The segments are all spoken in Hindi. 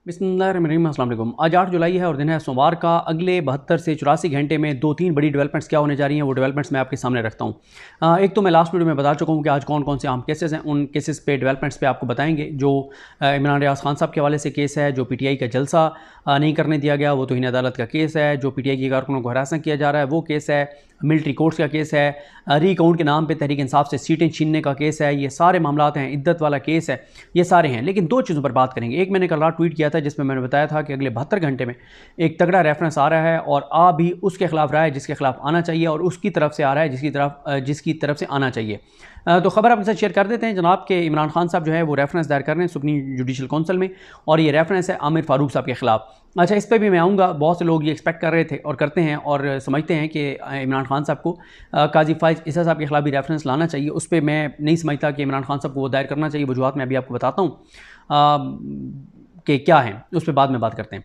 बिस्मिल्लाहिर्रहमानिर्रहीम। अस्सलाम वालेकुम। आज 8 जुलाई है और दिन है सोमवार का। अगले 72 से 84 घंटे में 2-3 बड़ी डेवलपमेंट्स क्या होने जा रही हैं, वो डेवलपमेंट्स मैं आपके सामने रखता हूँ। एक तो मैं लास्ट वीडियो में बता चुका हूँ कि आज कौन कौन से अहम केसेस हैं। उन केसेस पे डेवलपमेंट्स पे आपको बताएंगे। जो इमरान रियाज खान साहब के हवाले से केस है, जो PTI का जलसा नहीं करने दिया गया, वो तौहीन अदालत का केस है। जो PTI की कारकुनों को हरासा किया जा रहा है, वो केस है। मिलिट्री कोर्ट्स का केस है। रीकाउंट के नाम पे तहरीक इंसाफ से सीटें छीनने का केस है। ये सारे मामलात हैं। इद्दत वाला केस है। ये सारे हैं। लेकिन दो चीज़ों पर बात करेंगे। एक, मैंने कल रात ट्वीट किया था जिसमें मैंने बताया था कि अगले 72 घंटे में एक तगड़ा रेफरेंस आ रहा है और आ भी उसके खिलाफ रहा है जिसके खिलाफ आना चाहिए, और उसकी तरफ से आ रहा है जिसकी तरफ से आना चाहिए। तो खबर आपके साथ शेयर कर देते हैं। जनाब के इमरान खान साहब जो है वो रेफरेंस दायर कर रहे हैं सुप्रीम जुडिशल काउंसिल में, और ये रेफरेंस है आमिर फारूक साहब के खिलाफ। अच्छा, इस पर भी मैं आऊँगा। बहुत से लोग ये एक्सपेक्ट कर रहे थे और करते हैं और समझते हैं कि इमरान खान साहब को काजी फाइज ईसा साहब के खिलाफ भी रेफरेंस लाना चाहिए। उस पर मैं नहीं समझता कि इमरान खान साहब को वो दायर करना चाहिए। वजूहत मैं अभी आपको बताता हूँ कि क्या है, उस पर बाद में बात करते हैं।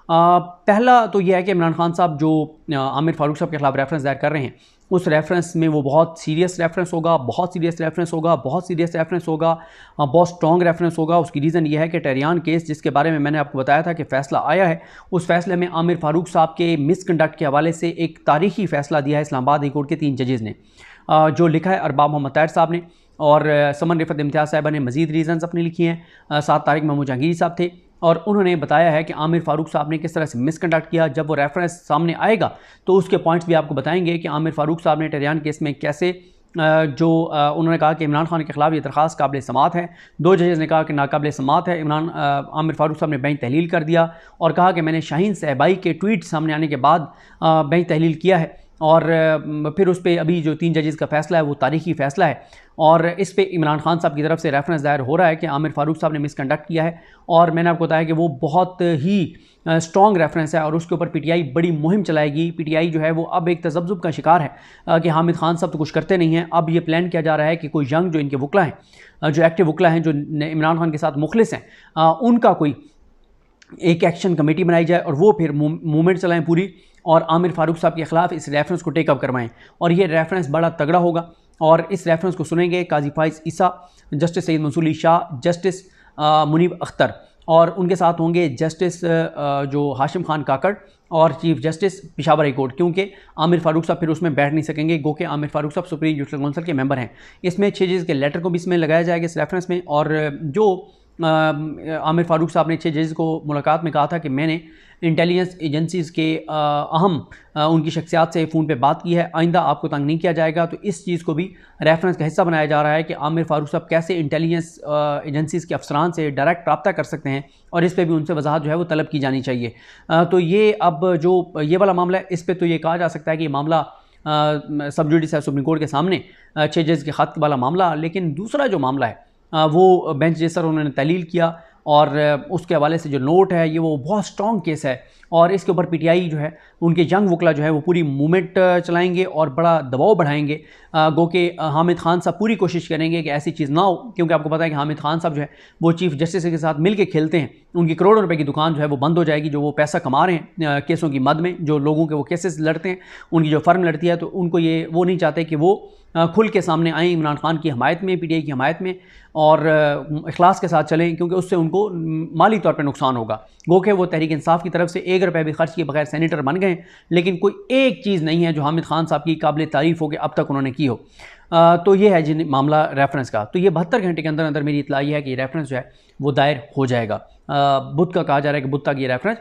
पहला तो यह है कि इमरान खान साहब जो आमिर फारूक साहब के खिलाफ रेफरेंस दायर कर रहे हैं, उस रेफरेंस में वो बहुत सीरियस रेफरेंस होगा, बहुत सीरियस रेफरेंस होगा, बहुत सीरियस रेफरेंस होगा, बहुत स्ट्रॉन्ग रेफरेंस होगा। उसकी रीज़न ये है कि टेरियान केस जिसके बारे में मैंने आपको बताया था कि फ़ैसला आया है, उस फैसले में आमिर फारूक साहब के मिसकंडक्ट के हवाले से एक तारीखी फ़ैसला दिया है इस्लामाबाद हाई कोर्ट के 3 जजेज़ ने। जो लिखा है अरबाब मोहम्मद ताहिर साहब ने, और समन रिफत इम्तियाज़ साहिबा ने मज़ीद रीज़न्स अपनी लिखी हैं। 7 तारिक महमूद जहांगीरी साहब थे और उन्होंने बताया है कि आमिर फारूक साहब ने किस तरह से मिसकंडक्ट किया। जब वो रेफरेंस सामने आएगा तो उसके पॉइंट्स भी आपको बताएंगे कि आमिर फारूक साहब ने टेरियान केस में कैसे उन्होंने कहा कि इमरान खान के खिलाफ ये दरख्वास्त काबिल समात है। 2 जजेज़ ने कहा कि नाकाबिल समात है। आमिर फारूक साहब ने बेंच तहलील कर दिया और कहा कि मैंने शाहीन सहबाई के ट्वीट सामने आने के बाद बेंच तहलील किया है, और फिर उस पर अभी जो 3 जजेज़ का फ़ैसला है वो तारीखी फ़ैसला है, और इस पे इमरान खान साहब की तरफ से रेफरेंस दायर हो रहा है कि आमिर फारूक साहब ने मिसकंडक्ट किया है। और मैंने आपको बताया कि वो बहुत ही स्ट्रॉन्ग रेफरेंस है और उसके ऊपर PTI बड़ी मुहिम चलाएगी। PTI जो है वो अब एक तज़ब्ज़ुब का शिकार है कि हामिद खान साहब तो कुछ करते नहीं हैं। अब ये प्लान किया जा रहा है कि कोई यंग जो इनके वकला हैं, जो एक्टिव वकला हैं, जो इमरान खान के साथ मुखलिस हैं, उनका कोई एक एक्शन कमेटी बनाई जाए और वो फिर मूवमेंट चलाएं पूरी, और आमिर फारूक साहब के खिलाफ इस रेफरेंस को टेकअप करवाएं। और ये रेफरेंस बड़ा तगड़ा होगा और इस रेफरेंस को सुनेंगे काजी फाइज ईसा, जस्टिस सईद मंसूर अली शाह, जस्टिस मुनीब अख्तर, और उनके साथ होंगे जस्टिस जो हाशिम खान काकड़ और chief justice Peshawar high court, क्योंकि आमिर फारूक साहब फिर उसमें बैठ नहीं सकेंगे, गो के आमिर फारूक साहब सुप्रीम जुडिशल काउंसिल के मेंबर हैं। इसमें 6 जजेस के लेटर को भी इसमें लगाया जाएगा इस रेफरेंस में। और जो आमिर फारूक साहब ने 6 जजेस को मुलाकात में कहा था कि मैंने इंटेलिजेंस एजेंसीज़ के अहम उनकी शख्सियात से फ़ोन पे बात की है, आइंदा आपको तंग नहीं किया जाएगा। तो इस चीज़ को भी रेफरेंस का हिस्सा बनाया जा रहा है कि आमिर फारूक साहब कैसे इंटेलिजेंस एजेंसीज़ के अफसरान से डायरेक्ट रब्ता कर सकते हैं, और इस पर भी उनसे वजाहत जो है वो तलब की जानी चाहिए। तो ये अब जो ये वाला मामला है, इस पर तो ये कहा जा सकता है कि ये मामला सब जुडिस है सुप्रीम कोर्ट के सामने, 6 जज के ख़त वाला मामला। लेकिन दूसरा जो मामला है वो बेंच जैसा उन्होंने तहलील किया, और उसके हवाले से जो नोट है ये वो बहुत स्ट्रॉन्ग केस है, और इसके ऊपर PTI जो है उनके यंग वकला जो है वो पूरी मूवमेंट चलाएंगे और बड़ा दबाव बढ़ाएंगे। गो के हामिद खान साहब पूरी कोशिश करेंगे कि ऐसी चीज़ ना हो, क्योंकि आपको पता है कि हामिद खान साहब जो है वो चीफ जस्टिस के साथ मिल के खेलते हैं। उनकी करोड़ों रुपए की दुकान जो है वो बंद हो जाएगी, जो वो पैसा कमा रहे हैं केसों की मद में, जो लोगों के वो केसेस लड़ते हैं, उनकी जो फर्म लड़ती है। तो उनको ये वो नहीं चाहते कि वो खुल के सामने आएँ इमरान खान की हमायत में, PTI की हमायत में, और इखलास के साथ चलें, क्योंकि उससे उनको माली तौर पर नुकसान होगा। गो के वो तहरीक इंसाफ की तरफ से 1 रुपये भी खर्च किए बगैर सेनेटर बन गए, लेकिन कोई एक चीज़ नहीं है जो हामिद खान साहब की काबिल तारीफ़ हो कि अब तक उन्होंने की हो। तो ये है जिन मामला रेफरेंस का। तो ये 72 घंटे के अंदर अंदर मेरी इतला ये है कि ये रेफरेंस जो है वो दायर हो जाएगा। बुध का कहा जा रहा है कि बुध तक ये रेफरेंस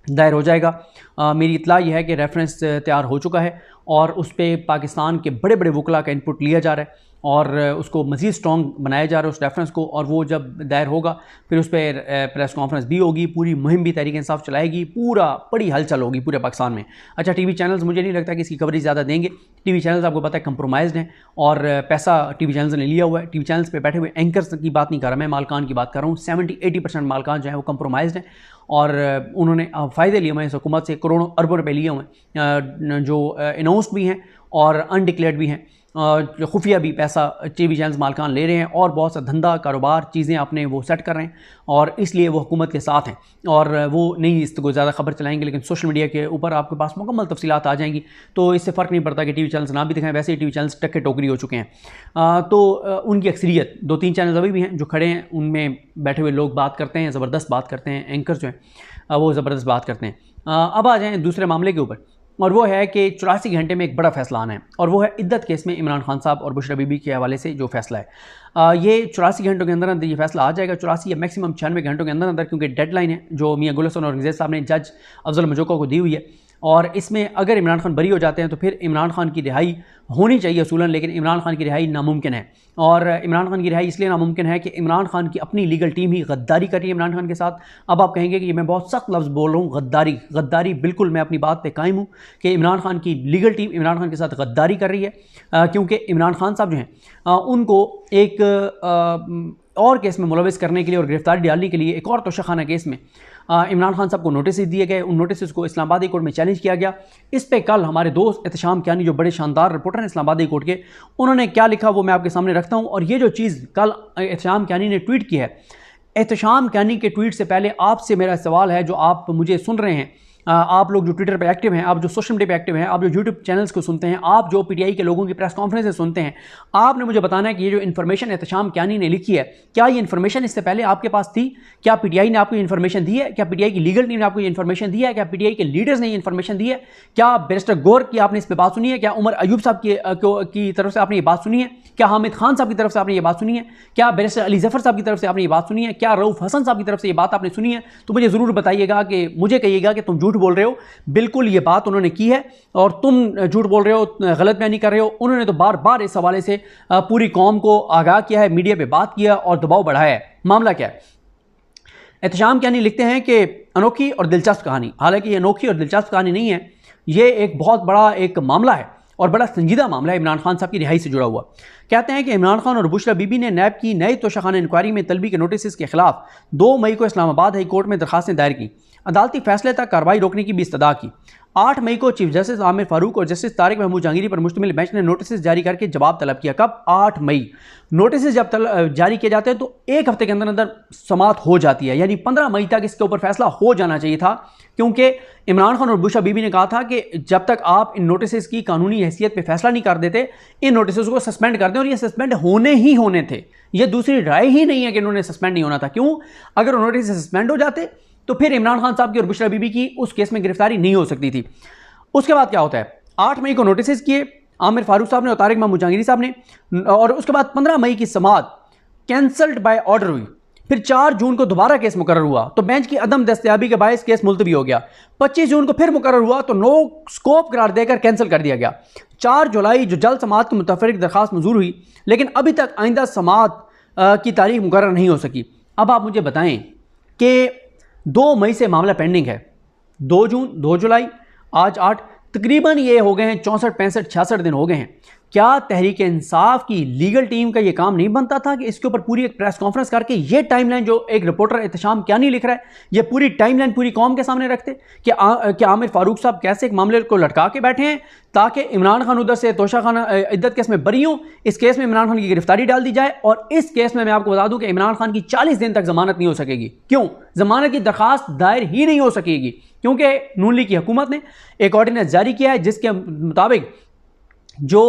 दायर हो जाएगा। मेरी इतला ये है कि रेफरेंस तैयार हो चुका है और उस पर पाकिस्तान के बड़े बड़े वकला का इनपुट लिया जा रहा है, और उसको मज़ीद स्ट्रॉन्ग बनाया जा रहा है उस रेफरेंस को। और वो जब दायर होगा फिर उस पर प्रेस कॉन्फ्रेंस भी होगी, पूरी मुहिम भी तहरीक इंसाफ चलाएगी, पूरा बड़ी हलचल होगी पूरे पाकिस्तान में। अच्छा, TV चैनल्स मुझे नहीं लगता कि इसकी कवरेज ज़्यादा देंगे। TV चैनल्स आपको पता है कंप्रोमाइज़्ड हैं और पैसा TV चैनल्स ने लिया हुआ है। TV चैनल्स पे बैठे हुए एंकर्स की बात नहीं कर रहा मैं, मालकान की बात कर रहा हूँ। 70-80% मालकान जो है वो कंप्रोमाइज़्ड हैं और उन्होंने फ़ायदे लिए हुए हैं इस हुकूमत से, करोड़ों अरबों रुपये लिए हुए हैं, जो अनाउंस्ड भी हैं और अनडिक्लेयर्ड भी हैं। खुफिया भी पैसा टीवी चैनल्स मालकान ले रहे हैं और बहुत सा धंधा कारोबार चीज़ें अपने वो सेट कर रहे हैं और इसलिए वो हुकूमत के साथ हैं और वो नहीं इसको ज़्यादा खबर चलाएंगे, लेकिन सोशल मीडिया के ऊपर आपके पास मुकम्मल तफसीलात आ जाएंगी, तो इससे फ़र्क नहीं पड़ता कि टीवी चैनल्स ना भी दिखाएं, वैसे ही टीवी चैनल्स टक्के टोकरी हो चुके हैं। तो उनकी अक्सरियत 2-3 चैनल्स अभी भी हैं जो खड़े हैं, उनमें बैठे हुए लोग बात करते हैं, ज़बरदस्त बात करते हैं, एंकर जो हैं वो ज़बरदस्त बात करते हैं। अब आ जाएँ दूसरे मामले के ऊपर, और वो है कि 84 घंटे में एक बड़ा फैसला आना है, और वो है इद्दत केस में इमरान खान साहब और बुशरा बीबी के हवाले से जो फैसला है। ये 84 घंटों के अंदर अंदर ये फैसला आ जाएगा, 84 या मैक्सिमम 96 घंटों के अंदर अंदर, क्योंकि डेडलाइन है जो मियां गुल हसन औरंगज़ेब साहब ने जज अफजल मजोका को दी हुई है। और इसमें अगर इमरान खान बरी हो जाते हैं तो फिर इमरान खान की रिहाई होनी चाहिए असूलन, लेकिन इमरान खान की रिहाई नामुमकिन है। और इमरान खान की रिहाई इसलिए नामुमकिन है कि इमरान खान की अपनी लीगल टीम ही गद्दारी कर रही है इमरान खान के साथ। अब आप कहेंगे कि मैं बहुत सख्त लफ्ज़ बोल रहा हूँ, गद्दारी गद्दारी बिल्कुल मैं अपनी बात पे कायम हूँ कि इमरान खान की लीगल टीम इमरान खान के साथ गद्दारी कर रही है, क्योंकि इमरान खान साहब जो हैं उनको एक और केस में मुलविस करने के लिए और गिरफ्तारी डालने के लिए एक और तोशाखाना केस में इमरान खान साहब को नोटिस दिए गए। उन नोटिस को इस्लामाबादी कोर्ट में चैलेंज किया गया। इस पे कल हमारे दोस्त एहतशाम कियानी जो बड़े शानदार रिपोर्टर हैं इस्लामाबादी कोर्ट के, उन्होंने क्या लिखा वो मैं आपके सामने रखता हूँ। और ये जो चीज़ कल एहतशाम कियानी ने ट्वीट की है, एहतशाम कियानी के ट्वीट से पहले आपसे मेरा सवाल है, जो आप मुझे सुन रहे हैं, आप लोग जो ट्विटर पे एक्टिव हैं, आप जो सोशल मीडिया पे एक्टिव हैं, आप जो यूट्यूब चैनल्स को सुनते हैं, आप जो पीटीआई के लोगों की प्रेस कॉन्फ्रेंस सुनते हैं, आपने मुझे बताना है कि ये जो इन्फॉर्मेशन एहतशाम कियानी ने लिखी है, क्या ये इन्फॉर्मेशन इससे पहले आपके पास थी? क्या पीटीआई ने आपको इन्फॉर्मेशन दी है? क्या पीटीआई की लीगल टीम ने आपको इन्फॉर्मेशन दी है? क्या पीटीआई के लीडर्स ने इन्फॉर्मेशन दी है? क्या बैरिस्टर गौर की आपने इस पर बात सुनी है? क्या उमर अयूब साहब की तरफ से आपने ये बात सुनी है? क्या हामिद खान साहब की तरफ से आपने ये बात सुनी है? क्या बैरिस्टर अली जफर साहब की तरफ से आपने ये बात सुनी है? क्या रऊफ हसन साहब की तरफ से ये बात आपने सुनी है? तो मुझे ज़रूर बताइएगा, कि मुझे कहिएगा कि तुम झूठ बोल रहे हो, बिल्कुल ये बात उन्होंने की है और तुम झूठ बोल रहे हो, गलत बयानी कर रहे हो। उन्होंने तो बार बार इस हवाले से पूरी कौम को आगाह किया है, मीडिया पे बात किया और दबाव बढ़ाया है। मामला क्या है? एहतशाम कियानी लिखते हैं कि अनोखी और दिलचस्प कहानी, हालांकि ये अनोखी और दिलचस्प कहानी नहीं है, ये एक बहुत बड़ा एक मामला है और बड़ा संजीदा मामला है इमरान खान साहब की रिहाई से जुड़ा हुआ। कहते हैं कि इमरान खान और बुशरा बीबी ने नैब की नई तोशाखाना इंक्वायरी में तलबी के नोटिस के खिलाफ 2 मई को इस्लामाबाद हाई कोर्ट में दरखास्तें दायर की। अदालती फैसले तक कार्रवाई रोकने की भी इस्तदा की। 8 मई को चीफ जस्टिस आमिर फारूक और जस्टिस तारिक महमूद जहांगीरी पर मुश्तमिल बेंच ने नोटिस जारी करके जवाब तलब किया। कब? 8 मई। नोटिस जब जारी किए जाते हैं तो 1 हफ्ते के अंदर अंदर समाअत हो जाती है, यानी 15 मई तक इसके ऊपर फैसला हो जाना चाहिए था, क्योंकि इमरान खान और बुशरा बीबी ने कहा था कि जब तक आप इन नोटिस की कानूनी हैसियत पे फैसला नहीं कर देते, इन नोटिस को सस्पेंड कर दें, और ये सस्पेंड होने ही होने थे। ये दूसरी राय ही नहीं है कि इन्होंने सस्पेंड नहीं होना था। क्यों? अगर नोटिस सस्पेंड हो जाते तो फिर इमरान खान साहब की और बुशरा बीबी की उस केस में गिरफ्तारी नहीं हो सकती थी। उसके बाद क्या होता है? 8 मई को नोटिस किए आमिर फारूक साहब ने और तारिक महमूद जहांगीरी साहब ने, और उसके बाद 15 मई की समाअत कैंसल्ड बाय ऑर्डर हुई। फिर 4 जून को दोबारा केस मुकर्रर हुआ तो बेंच की अदम दस्तयाबी के बायस केस मुलतवी हो गया। 25 जून को फिर मुकर्रर हुआ तो नो स्कोप करार देकर कैंसिल कर दिया गया। 4 जुलाई जो जल्द समाअत की मुतफरिक दरखास्त मंजूर हुई, लेकिन अभी तक आइंदा समाअत की तारीख मुकर्रर नहीं हो सकी। अब आप मुझे बताएं कि 2 मई से मामला पेंडिंग है, 2 जून, 2 जुलाई, आज 8, तकरीबन ये हो गए हैं 64, 65, 66 दिन हो गए हैं। क्या तहरीक इंसाफ की लीगल टीम का ये काम नहीं बनता था कि इसके ऊपर पूरी एक प्रेस कॉन्फ्रेंस करके ये टाइमलाइन जो एक रिपोर्टर एहतशाम कियानी लिख रहा है, ये पूरी टाइमलाइन पूरी कौम के सामने रखते कि आमिर फारूक साहब कैसे एक मामले को लटका के बैठे हैं ताकि इमरान खान उधर से तोशाखाना इद्दत केस में बरी हों, इस केस में इमरान खान की गिरफ्तारी डाल दी जाए, और इस केस में मैं आपको बता दूं कि इमरान खान की 40 दिन तक जमानत नहीं हो सकेगी। क्यों? जमानत की दरखास्त दायर ही नहीं हो सकेगी, क्योंकि नून लीग की हुकूमत ने एक ऑर्डिनेंस जारी किया है जिसके मुताबिक जो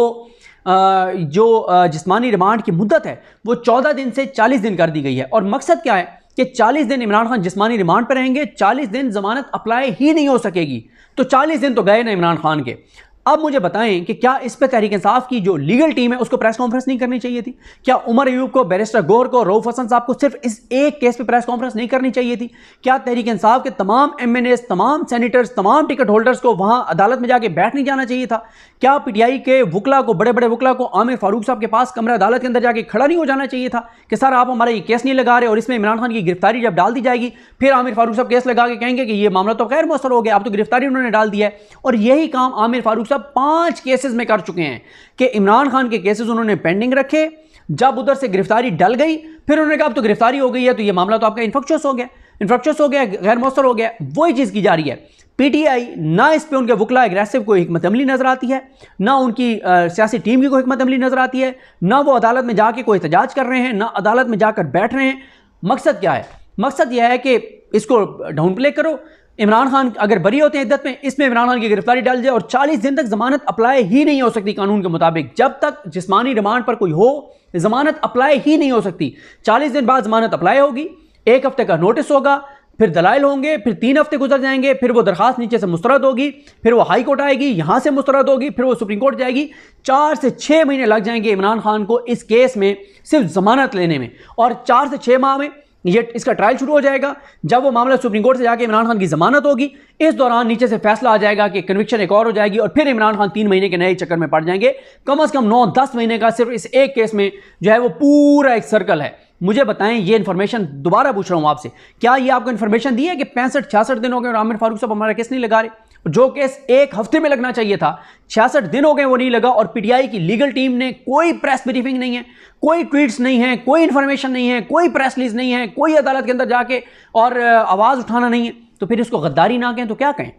जिस्मानी रिमांड की मुद्दत है वो 14 दिन से 40 दिन कर दी गई है। और मकसद क्या है कि 40 दिन इमरान खान जिस्मानी रिमांड पर रहेंगे, 40 दिन जमानत अप्लाई ही नहीं हो सकेगी। तो 40 दिन तो गए ना इमरान खान के। अब मुझे बताएं कि क्या इस पे तहरीक इंसाफ की जो लीगल टीम है उसको प्रेस कॉन्फ्रेंस नहीं करनी चाहिए थी? क्या उमर अयूब को, बैरिस्टर गौर को, रऊफ हसन साहब को सिर्फ इस एक केस पे प्रेस कॉन्फ्रेंस नहीं करनी चाहिए थी? क्या तहरीक इंसाफ के तमाम एमएनएस, तमाम सेनेटर्स, तमाम टिकट होल्डर्स को वहां अदालत में जाके बैठ नहीं जाना चाहिए था? क्या पीटीआई के वकला को, बड़े बड़े वकला को आमिर फारूक साहब के पास कमरा अदालत के अंदर जाके खड़ा नहीं हो जाना चाहिए था कि सर आप हमारा ये केस नहीं लगा रहे, और इसमें इमरान खान की गिरफ्तारी जब डाल दी जाएगी फिर आमिर फारूक साहब केस लगा के कहेंगे कि ये मामला तो गैर मौसर हो गया, अब तो गिरफ्तारी उन्होंने डाल दिया है। और यही काम आमिर फारूक साहब 5 केसेस में कर चुके हैं कि इमरान खान के केसेस उन्होंने पेंडिंग रखे, जब उधर से गिरफ्तारी डल गई फिर उन्होंने कहा अब तो गिरफ्तारी हो गई है तो ये मामला तो आपका इन्फेक्शियस हो गया। इंफ्रक्चुअस हो गया, गैर मौसर हो गया, वही चीज़ की जा रही है। पीटीआई ना इस पे उनके वकला एग्रेसिव कोई हिकमत अमली नजर आती है, ना उनकी सियासी टीम की कोई हिकमत अमली नजर आती है, ना वो अदालत में जाके कोई एहतजाज कर रहे हैं, ना अदालत में जाकर बैठ रहे हैं। मकसद क्या है? मकसद यह है कि इसको डाउन प्ले करो। इमरान खान अगर बरी होते हैं इद्दत में, इसमें इमरान खान की गिरफ्तारी डाल जाए और 40 दिन तक जमानत अप्लाई ही नहीं हो सकती कानून के मुताबिक। जब तक जिस्मानी रिमांड पर कोई हो, जमानत अप्लाई ही नहीं हो सकती। 40 दिन बाद जमानत अप्लाई होगी, 1 हफ्ते का नोटिस होगा, फिर दलाइल होंगे, फिर 3 हफ्ते गुजर जाएंगे, फिर वो दरखास्त नीचे से मुस्तरद होगी, फिर वो हाई कोर्ट आएगी, यहां से मुस्तरद होगी, फिर वो सुप्रीम कोर्ट जाएगी। 4 से 6 महीने लग जाएंगे इमरान खान को इस केस में सिर्फ जमानत लेने में, और 4 से 6 माह में ये इसका ट्रायल शुरू हो जाएगा। जब वो मामला सुप्रीम कोर्ट से जाके इमरान खान की जमानत होगी, इस दौरान नीचे से फैसला आ जाएगा कि कन्विक्शन एक और हो जाएगी, और फिर इमरान खान 3 महीने के नए चक्कर में पड़ जाएंगे। कम से कम 9-10 महीने का सिर्फ इस एक केस में जो है वो पूरा एक सर्कल है। मुझे बताएं, ये इन्फॉर्मेशन दोबारा पूछ रहा हूं आपसे, क्या ये आपको इन्फॉर्मेशन दी है कि 65-66 दिन हो गए और आमिर फारूक साहब हमारा केस नहीं लगा रहे? जो केस 1 हफ्ते में लगना चाहिए था, 66 दिन हो गए वो नहीं लगा। और पीटीआई की लीगल टीम ने कोई प्रेस ब्रीफिंग नहीं है, कोई ट्वीट्स नहीं है, कोई इंफॉर्मेशन नहीं है, कोई प्रेस रिलीज नहीं है, कोई अदालत के अंदर जाके और आवाज उठाना नहीं है। तो फिर इसको गद्दारी ना कहें तो क्या कहें?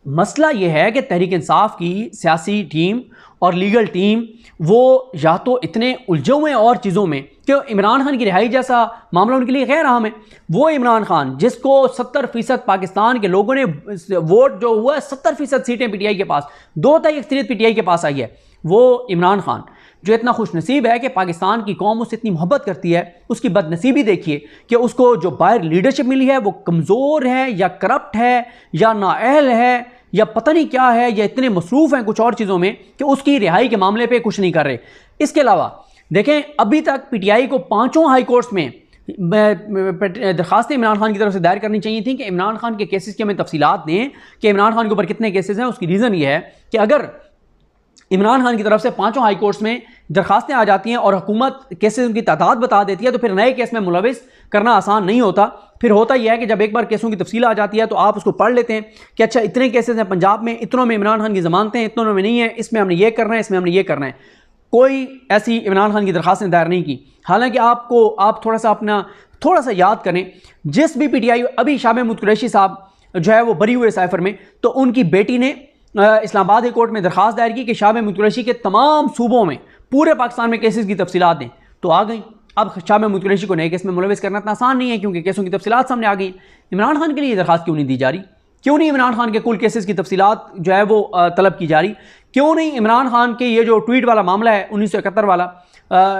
मसला यह है कि तहरीक इंसाफ की सियासी टीम और लीगल टीम वो या तो इतने उलझे हुए हैं और चीज़ों में कि इमरान खान की रिहाई जैसा मामला उनके लिए गैर अहम है। वो इमरान खान जिसको 70% पाकिस्तान के लोगों ने वोट जो हुआ है, 70% सीटें पीटीआई के पास, 2 अक्सरियत पीटीआई के पास आई है, वो इमरान खान जो इतना खुश नसीब है कि पाकिस्तान की कौम उससे इतनी मोहब्बत करती है, उसकी बदनसीबी देखिए कि उसको जो बाहर लीडरशिप मिली है वो कमज़ोर है या करप्ट है या नाअहल है या पता नहीं क्या है, या इतने मसरूफ़ हैं कुछ और चीज़ों में कि उसकी रिहाई के मामले पे कुछ नहीं कर रहे। इसके अलावा देखें, अभी तक पीटीआई को 5 हाई कोर्ट्स में दरखास्तें इमरान खान की तरफ से दायर करनी चाहिए थी कि इमरान खान के केसेस की हमें तफसीलात दें कि इमरान खान के ऊपर कितने केसेस हैं। उसकी रीज़न ये है कि अगर इमरान खान की तरफ से 5 हाई कोर्ट्स में दरखास्तें आ जाती हैं और हुकूमत केसेस की तादाद बता देती है, तो फिर नए केस में मुलविस करना आसान नहीं होता। फिर होता यह है कि जब एक बार केसों की तफसील आ जाती है तो आप उसको पढ़ लेते हैं कि अच्छा इतने केसेस हैं पंजाब में, इतनों में इमरान खान की जमानतें हैं, इतनों में नहीं है, इसमें हमने ये करना है, इसमें हमने ये करना है। कोई ऐसी इमरान खान की दरखास्तें दायर नहीं की। हालांकि आप थोड़ा सा याद करें, जिस भी पीटीआई अभी शाह महमूद कुरैशी साहब जो है वो बरी हुए साइफर में, तो उनकी बेटी ने इस्लामाबाद हाई कोर्ट में दरखास्त दायर की कि शाह महमूद कुरैशी के तमाम सूबों में पूरे पाकिस्तान में केसेस की तफसीलात दें, तो आ गई। अब शाह महमूद कुरैशी को नए केस में मुलविस करना इतना आसान नहीं है क्योंकि केसों की तफसीलात सामने आ गई। इमरान खान के लिए दरखास्त क्यों नहीं दी जा रही? क्यों नहीं इमरान खान के कुल केसेस की तफसीलात जो है वो तलब की जा रही? क्यों नहीं इमरान खान के ये जो ट्वीट वाला मामला है 1971 वाला,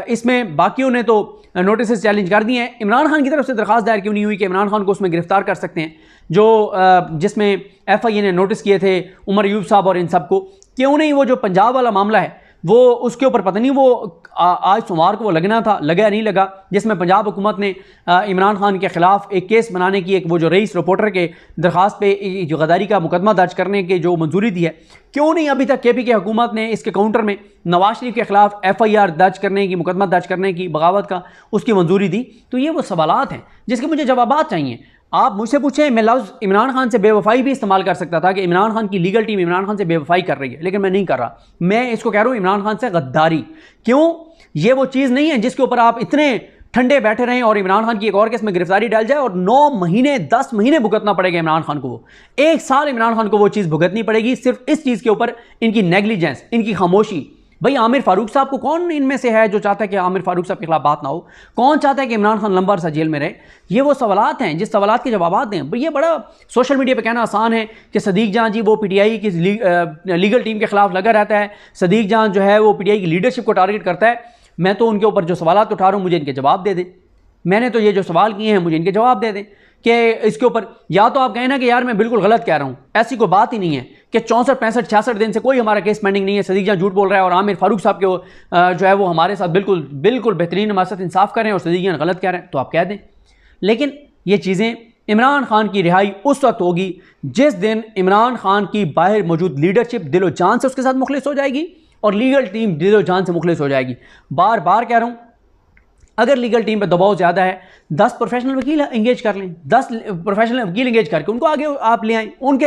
इसमें बाकियों ने तो नोटिस चैलेंज कर दिए हैं, इमरान खान की तरफ से दरखास्त दायर क्यों नहीं हुई कि इमरान खान को उसमें गिरफ्तार कर सकते हैं, जो जिसमें एफआईए ने नोटिस किए थे उमर अयूब साहब और इन सबको? क्यों नहीं वो जो पंजाब वाला मामला है वो उसके ऊपर पता नहीं वो आज सोमवार को वो लगना था, लगा नहीं लगा, जिसमें पंजाब हुकूमत ने इमरान खान के ख़िलाफ़ एक केस बनाने की, एक वो जो रईस रिपोर्टर के दरख्वास्त पे जो गद्दारी का मुकदमा दर्ज करने के जो मंजूरी दी है, क्यों नहीं अभी तक केपी के हुकूमत ने इसके काउंटर में नवाज शरीफ के ख़िलाफ़ एफआईआर दर्ज करने की, मुकदमा दर्ज करने की, बगावत का उसकी मंजूरी दी? तो ये वो सवालात हैं जिसके मुझे जवाब चाहिए। आप मुझसे पूछें, मैं लफ्ज़ इमरान खान से बेवफाई भी इस्तेमाल कर सकता था कि इमरान खान की लीगल टीम इमरान खान से बेवफाई कर रही है, लेकिन मैं नहीं कर रहा। मैं इसको कह रहा हूँ इमरान खान से गद्दारी। क्यों? ये वो चीज़ नहीं है जिसके ऊपर आप इतने ठंडे बैठे रहें और इमरान खान की एक और केस में गिरफ्तारी डाल जाए और 9 महीने 10 महीने भुगतना पड़ेगा इमरान खान को, वो 1 साल इमरान खान को वो चीज़ भुगतनी पड़ेगी सिर्फ इस चीज़ के ऊपर, इनकी नेग्लिजेंस, इनकी खामोशी। भाई आमिर फारूक साहब को कौन इनमें से है जो चाहता है कि आमिर फारूक साहब के खिलाफ बात ना हो? कौन चाहता है कि इमरान खान लंबा अरसा जेल में रहे? ये वो सवालात हैं जिस सवालात के जवाब दें। ये बड़ा सोशल मीडिया पे कहना आसान है कि सदीक जान जी वो पीटीआई की लीगल टीम के खिलाफ लगा रहता है, सदीक जान जो है वो पीटीआई की लीडरशिप को टारगेट करता है। मैं तो उनके ऊपर जो सवालात उठा रहा हूँ मुझे इनके जवाब दे दें। मैंने तो ये जो सवाल किए हैं मुझे इनके जवाब दे दें कि इसके ऊपर या तो आप कहें ना कि यार मैं बिल्कुल गलत कह रहा हूँ, ऐसी कोई बात ही नहीं है कि 64, 65, 66 दिन से कोई हमारा केस पेंडिंग नहीं है, सदीक जान झूठ बोल रहा है और आमिर फारूक साहब के जो है वो हमारे साथ बिल्कुल बेहतरीन हमारे साथ इंसाफ करें और सदीक जान गलत कह रहे हैं, तो आप कह दें। लेकिन ये चीज़ें, इमरान खान की रिहाई उस वक्त होगी जिस दिन इमरान खान की बाहर मौजूद लीडरशिप दिलो जान से उसके साथ मुखलिस हो जाएगी और लीगल टीम दिलो जान से मुखलिस हो जाएगी। बार बार कह रहा हूँ, अगर लीगल टीम पर दबाव ज़्यादा है, 10 प्रोफेशनल वकील इंगेज कर लें, 10 प्रोफेशनल वकील इंगेज करके उनको आगे आप ले आएँ, उनके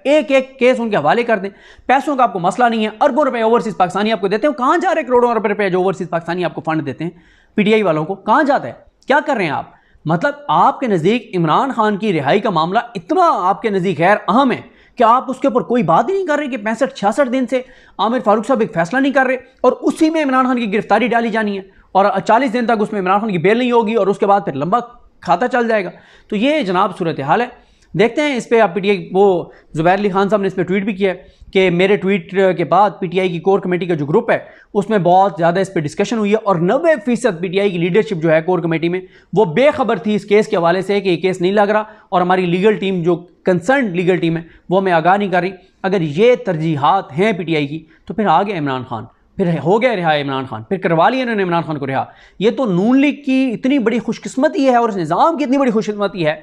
एक एक केस उनके हवाले कर दें। पैसों का आपको मसला नहीं है, अरबों रुपए ओवरसीज़ पाकिस्तानी आपको देते हैं। कहाँ जा रहे करोड़ों रुपए जो ओवरसीज़ पाकिस्तानी आपको फंड देते हैं पीटीआई वालों को? कहाँ जाता है? क्या कर रहे हैं आप? मतलब आपके नज़दीक इमरान खान की रिहाई का मामला इतना आपके नज़दीक गैर अहम है कि आप उसके ऊपर कोई बात ही नहीं कर रहे कि 65-66 दिन से आमिर फारूक साहब एक फैसला नहीं कर रहे और उसी में इमरान खान की गिरफ्तारी डाली जानी है और 40 दिन तक उसमें इमरान खान की बेल नहीं होगी और उसके बाद फिर लंबा खाता चल जाएगा। तो ये जनाब सूरत हाल है। देखते हैं इस पर आप पीटीआई, वो ज़ुबैर अली खान साहब ने इस पर ट्वीट भी किया है कि मेरे ट्वीट के बाद पीटीआई की कोर कमेटी का जो ग्रुप है उसमें बहुत ज़्यादा इस पर डिस्कशन हुई है और 90% पीटीआई की लीडरशिप जो है कोर कमेटी में वो बेखबर थी इस केस के हवाले से कि ये केस नहीं लग रहा और हमारी लीगल टीम जो कंसर्न लीगल टीम है वो हमें आगाह नहीं कर रही। अगर ये तरजीहात हैं पीटीआई की तो फिर आ गया इमरान खान, फिर हो गया रिहा इमरान खान, फिर करवा लिया इन्होंने इमरान खान को रिहा। ये तो नून लीग की इतनी बड़ी खुशकिस्मती है और इस निज़ाम की इतनी बड़ी खुशकिस्मती है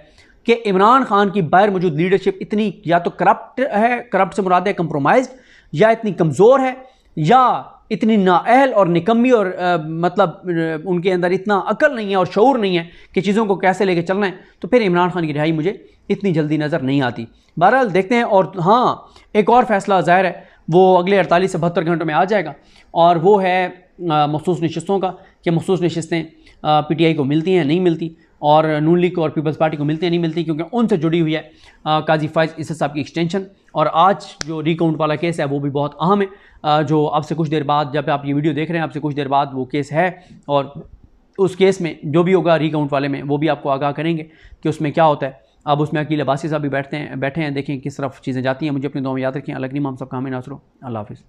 कि इमरान खान की बाहर मौजूद लीडरशिप इतनी या तो करप्ट है, करप्ट से मुराद है कंप्रोमाइज्ड, या इतनी कमज़ोर है, या इतनी नाअहल और निकम्मी और मतलब उनके अंदर इतना अकल नहीं है और शऊर नहीं है कि चीज़ों को कैसे लेके चलना है। तो फिर इमरान खान की रिहाई मुझे इतनी जल्दी नज़र नहीं आती। बहरहाल देखते हैं। और हाँ, एक और फैसला ज़ाहिर है वो अगले 48 से 72 घंटों में आ जाएगा और वो है मखसूस नशिस्तों का, कि मखसूस नशिस्तें पीटीआई को मिलती हैं नहीं मिलती और नून लीग को और पीपल्स पार्टी को मिलती हैं नहीं मिलती, क्योंकि उनसे जुड़ी हुई है काजी फाइज इसा साहब की एक्सटेंशन। और आज जो रिकाउंट वाला केस है वो भी बहुत अहम है, जो अब से कुछ देर बाद, जब आप ये वीडियो देख रहे हैं, अब से कुछ देर बाद वो केस है और उस केस में जो भी होगा रिकाउंट वाले में वो भी आपको आगाह करेंगे कि उसमें क्या होता है। अब उसमें अकील अब्बासी साहब भी बैठे हैं, देखें किस तरफ चीज़ें जाती हैं। मुझे अपनी दुआ में याद रखें। अलग नहीं हम सबका हमें नासरो। अल्लाह हाफ़िज़।